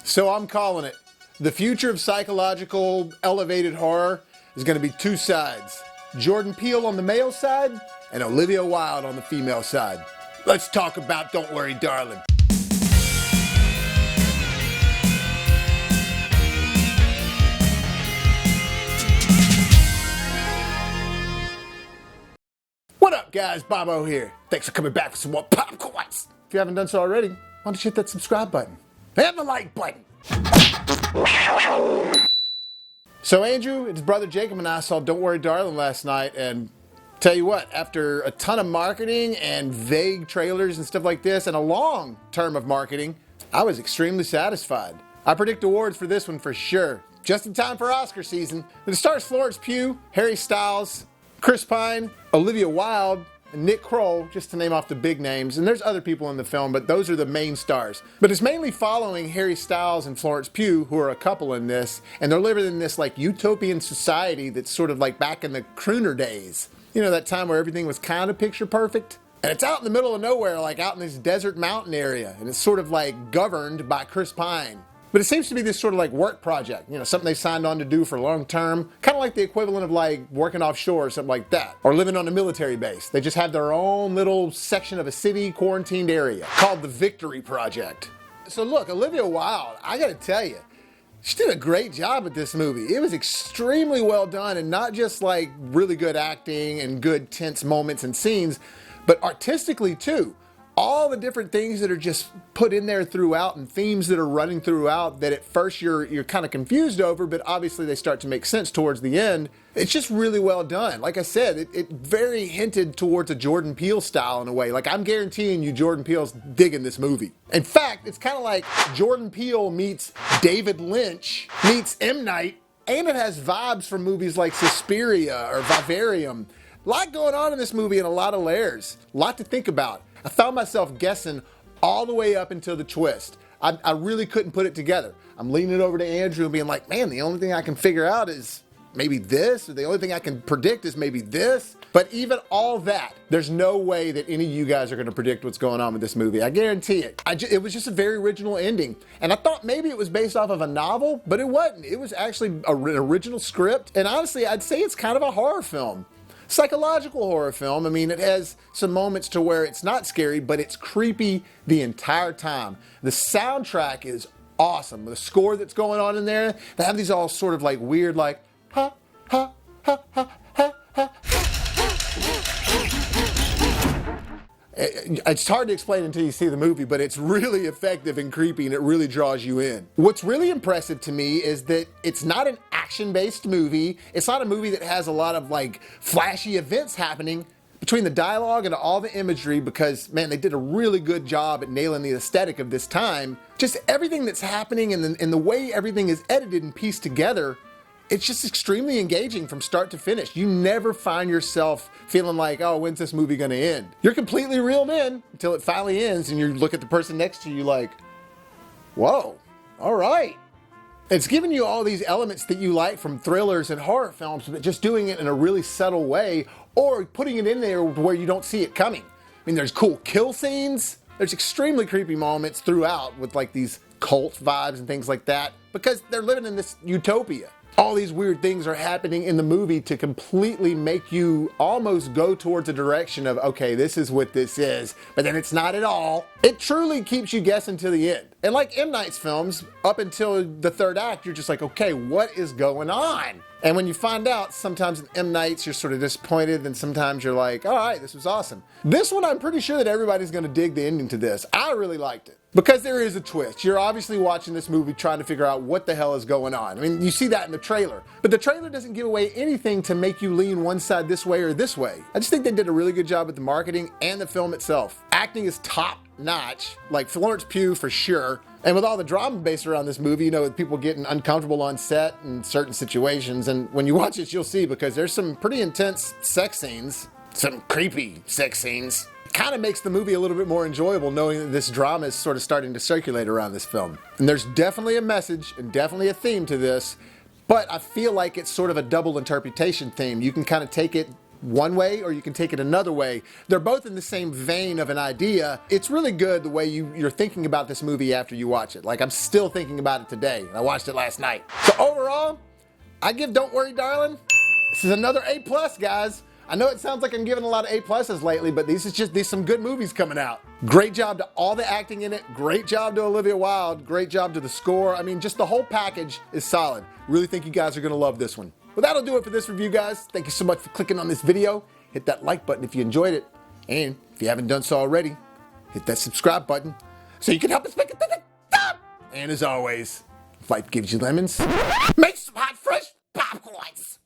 So I'm calling it. The future of psychological elevated horror is going to be two sides. Jordan Peele on the male side and Olivia Wilde on the female side. Let's talk about Don't Worry, Darling. What up, guys? Bobo here. Thanks for coming back for some more popcorns. If you haven't done so already, why don't you hit that subscribe button and the like button. So Andrew and his brother Jacob and I saw Don't Worry, Darling last night, and tell you what, after a ton of marketing and vague trailers and stuff like this, and a long term of marketing, I was extremely satisfied. I predict awards for this one for sure. Just in time for Oscar season. It stars Florence Pugh, Harry Styles, Chris Pine, Olivia Wilde, and Nick Kroll, just to name off the big names. And there's other people in the film, but those are the main stars. But it's mainly following Harry Styles and Florence Pugh, who are a couple in this, and they're living in this like utopian society that's sort of like back in the crooner days. You know, that time where everything was kind of picture perfect? And it's out in the middle of nowhere, like out in this desert mountain area, and it's sort of like governed by Chris Pine. But it seems to be this sort of like work project, you know, something they signed on to do for long term, kind of like the equivalent of like working offshore or something like that, or living on a military base. They just have their own little section of a city quarantined area called the Victory Project. So look, Olivia Wilde, I gotta tell you, she did a great job at this movie. It was extremely well done, and not just like really good acting and good tense moments and scenes, but artistically too. All the different things that are just put in there throughout and themes that are running throughout that at first you're kind of confused over, but obviously they start to make sense towards the end. It's just really well done. Like I said, it very hinted towards a Jordan Peele style in a way. Like I'm guaranteeing you Jordan Peele's digging this movie. In fact, it's kind of like Jordan Peele meets David Lynch meets M. Night, and it has vibes from movies like Suspiria or Vivarium. A lot going on in this movie and a lot of layers. A lot to think about. I found myself guessing all the way up until the twist. I really couldn't put it together. I'm leaning over to Andrew and being like, man, the only thing I can figure out is maybe this, or the only thing I can predict is maybe this. But even all that, there's no way that any of you guys are going to predict what's going on with this movie. I guarantee it. It was just a very original ending. And I thought maybe it was based off of a novel, but it wasn't. It was actually an original script. And honestly, I'd say it's kind of a horror film. Psychological horror film. I mean, it has some moments to where it's not scary, but it's creepy the entire time. The soundtrack is awesome. The score that's going on in there, they have these all sort of like weird, like, ha, ha, ha, ha, ha, ha. It's hard to explain until you see the movie, but it's really effective and creepy, and it really draws you in. What's really impressive to me is that it's not an action-based movie. It's not a movie that has a lot of like flashy events happening between the dialogue and all the imagery, because man, they did a really good job at nailing the aesthetic of this time. Just everything that's happening and the way everything is edited and pieced together, it's just extremely engaging from start to finish. You never find yourself feeling like, oh, when's this movie gonna end? You're completely reeled in until it finally ends, and you look at the person next to you like, whoa, all right. It's giving you all these elements that you like from thrillers and horror films, but just doing it in a really subtle way, or putting it in there where you don't see it coming. I mean, there's cool kill scenes. There's extremely creepy moments throughout with like these cult vibes and things like that, because they're living in this utopia. All these weird things are happening in the movie to completely make you almost go towards a direction of, okay, this is what this is, but then it's not at all. It truly keeps you guessing to the end. And like M. Night's films, up until the third act, you're just like, okay, what is going on? And when you find out, sometimes in M. Night's, you're sort of disappointed, and sometimes you're like, all right, this was awesome. This one, I'm pretty sure that everybody's gonna dig the ending to this. I really liked it. Because there is a twist. You're obviously watching this movie trying to figure out what the hell is going on. I mean, you see that in the trailer. But the trailer doesn't give away anything to make you lean one side this way or this way. I just think they did a really good job with the marketing and the film itself. Acting is top notch, like Florence Pugh for sure. And with all the drama based around this movie, you know, with people getting uncomfortable on set in certain situations. And when you watch it, you'll see, because there's some pretty intense sex scenes, some creepy sex scenes. Kind of makes the movie a little bit more enjoyable knowing that this drama is sort of starting to circulate around this film. And there's definitely a message and definitely a theme to this, but I feel like it's sort of a double interpretation theme. You can kind of take it one way or you can take it another way. They're both in the same vein of an idea. It's really good the way you're thinking about this movie after you watch it. Like, I'm still thinking about it today. I watched it last night. So overall, I give Don't Worry Darling, this is another A+, guys. I know it sounds like I'm giving a lot of A+s lately, but these some good movies coming out. Great job to all the acting in it. Great job to Olivia Wilde. Great job to the score. I mean, just the whole package is solid. Really think you guys are going to love this one. Well, that'll do it for this review, guys. Thank you so much for clicking on this video. Hit that like button if you enjoyed it. And if you haven't done so already, hit that subscribe button so you can help us make it to the top. And as always, if life gives you lemons, make some hot, fresh popcorns.